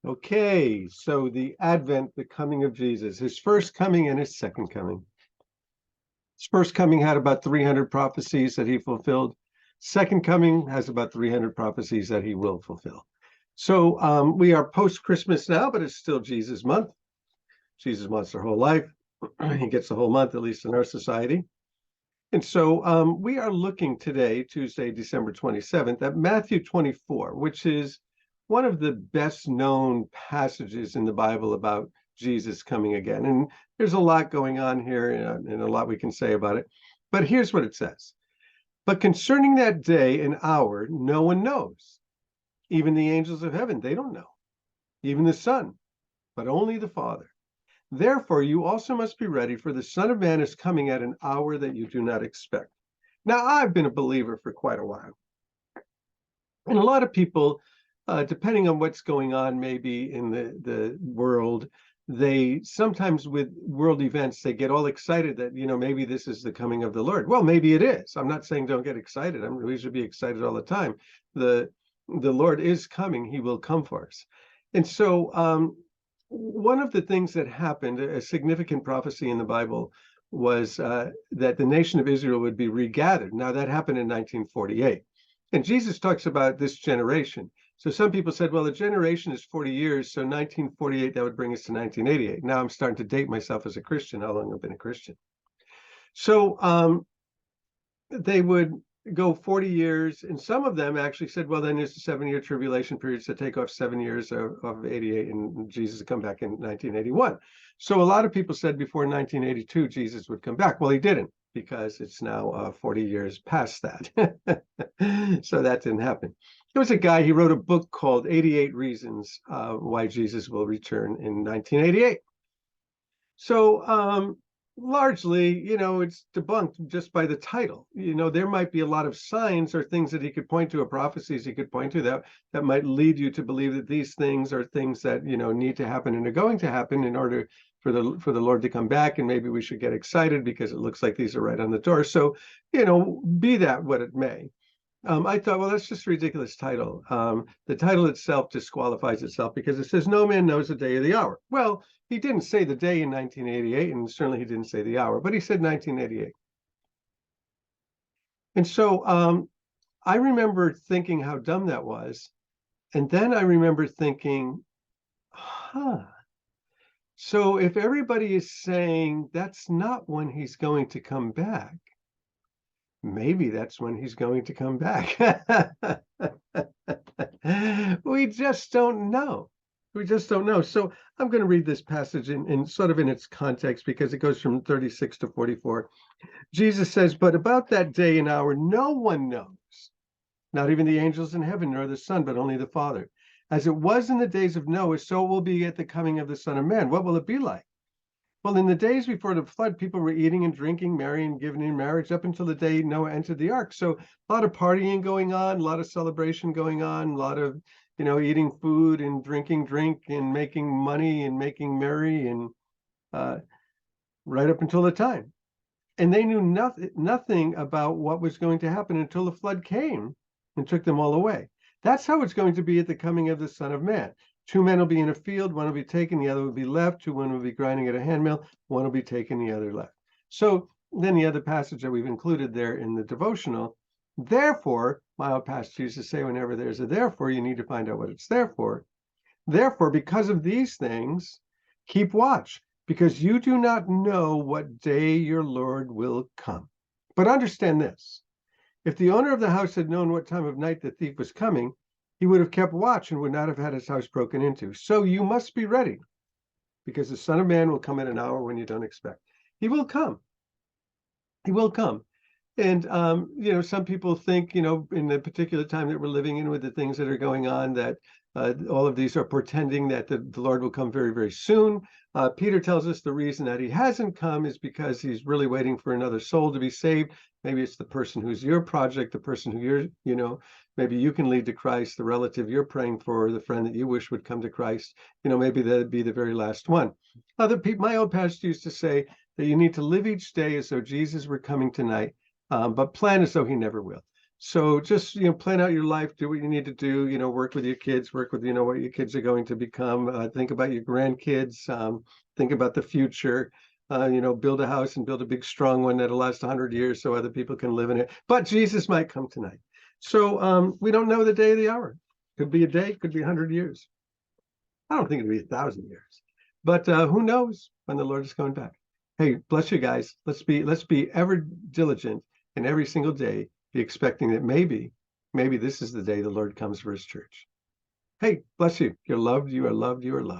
Okay, so the Advent, the coming of Jesus, his first coming and his second coming. His first coming had about 300 prophecies that he fulfilled. Second coming has about 300 prophecies that he will fulfill. So we are post-Christmas now, but it's still Jesus month. Jesus wants our whole life. He gets the whole month, at least in our society. And so we are looking today, Tuesday, December 27th, at Matthew 24, which is one of the best known passages in the Bible about Jesus coming again. And there's a lot going on here and a lot we can say about it. But here's what it says. But concerning that day and hour, no one knows. Even the angels of heaven, they don't know. Even the Son, but only the Father. Therefore, you also must be ready, for the Son of Man is coming at an hour that you do not expect. Now, I've been a believer for quite a while. And a lot of people, depending on what's going on maybe in the world, they sometimes with world events, they get all excited that, maybe this is the coming of the Lord. Well, maybe it is. I'm not saying don't get excited. We should be excited all the time. The Lord is coming. He will come for us. And so one of the things that happened, a significant prophecy in the Bible, was that the nation of Israel would be regathered. Now, that happened in 1948. And Jesus talks about this generation. So some people said, well, the generation is 40 years, so 1948, that would bring us to 1988. Now I'm starting to date myself as a Christian, how long I've been a Christian. So they would go 40 years, and some of them actually said, well, then there's the 7-year tribulation period, so take off 7 years of 88, and Jesus would come back in 1981. So a lot of people said before 1982, Jesus would come back. Well, he didn't, because it's now 40 years past that. So that didn't happen. There was a guy, he wrote a book called 88 Reasons Why Jesus Will Return in 1988. So largely, it's debunked just by the title. There might be a lot of signs or things that he could point to, or prophecies he could point to that might lead you to believe that these things are things that, need to happen and are going to happen in order for the Lord to come back. And maybe we should get excited because it looks like these are right on the door. So, be that what it may. I thought, well, that's just a ridiculous title. The title itself disqualifies itself because it says no man knows the day or the hour. Well, he didn't say the day in 1988, and certainly he didn't say the hour, but he said 1988. And so I remember thinking how dumb that was. And then I remember thinking, so if everybody is saying that's not when he's going to come back, maybe that's when he's going to come back. We just don't know. We just don't know. So I'm going to read this passage in sort of in its context, because it goes from 36 to 44. Jesus says, but about that day and hour, no one knows, not even the angels in heaven, nor the Son, but only the Father. As it was in the days of Noah, so will be at the coming of the Son of Man. What will it be like? Well, in the days before the flood, people were eating and drinking, marrying, giving in marriage up until the day Noah entered the ark. So a lot of partying going on, a lot of celebration going on, a lot of, eating food and drinking drink and making money and making merry, and right up until the time. And they knew nothing about what was going to happen until the flood came and took them all away. That's how it's going to be at the coming of the Son of Man. 2 men will be in a field, one will be taken, the other will be left. 2 women will be grinding at a handmill, one will be taken, the other left. So then the other passage that we've included there in the devotional, therefore, my old pastors used to say, whenever there's a therefore, you need to find out what it's there for. Therefore, because of these things, keep watch, because you do not know what day your Lord will come. But understand this, if the owner of the house had known what time of night the thief was coming, he would have kept watch and would not have had his house broken into. So you must be ready, because the Son of Man will come at an hour when you don't expect. He will come. He will come. And, some people think, in the particular time that we're living in with the things that are going on, that all of these are portending that the Lord will come very, very soon. Peter tells us the reason that he hasn't come is because he's really waiting for another soul to be saved. Maybe it's the person who's your project, the person who you're, maybe you can lead to Christ, the relative you're praying for, the friend that you wish would come to Christ. Maybe that'd be the very last one. Other people, my old pastor used to say that you need to live each day as though Jesus were coming tonight, but plan as though he never will. So just, plan out your life, do what you need to do, work with your kids, work with, what your kids are going to become, think about your grandkids, think about the future, build a house and build a big, strong one that'll last 100 years so other people can live in it. But Jesus might come tonight. So we don't know the day of the hour. Could be a day, could be 100 years. I don't think it'll be 1,000 years, but who knows when the Lord is coming back. Hey, bless you guys. Let's be ever diligent in every single day, be expecting that maybe this is the day the Lord comes for his church. Hey, bless you. You're loved, you are loved, you are loved.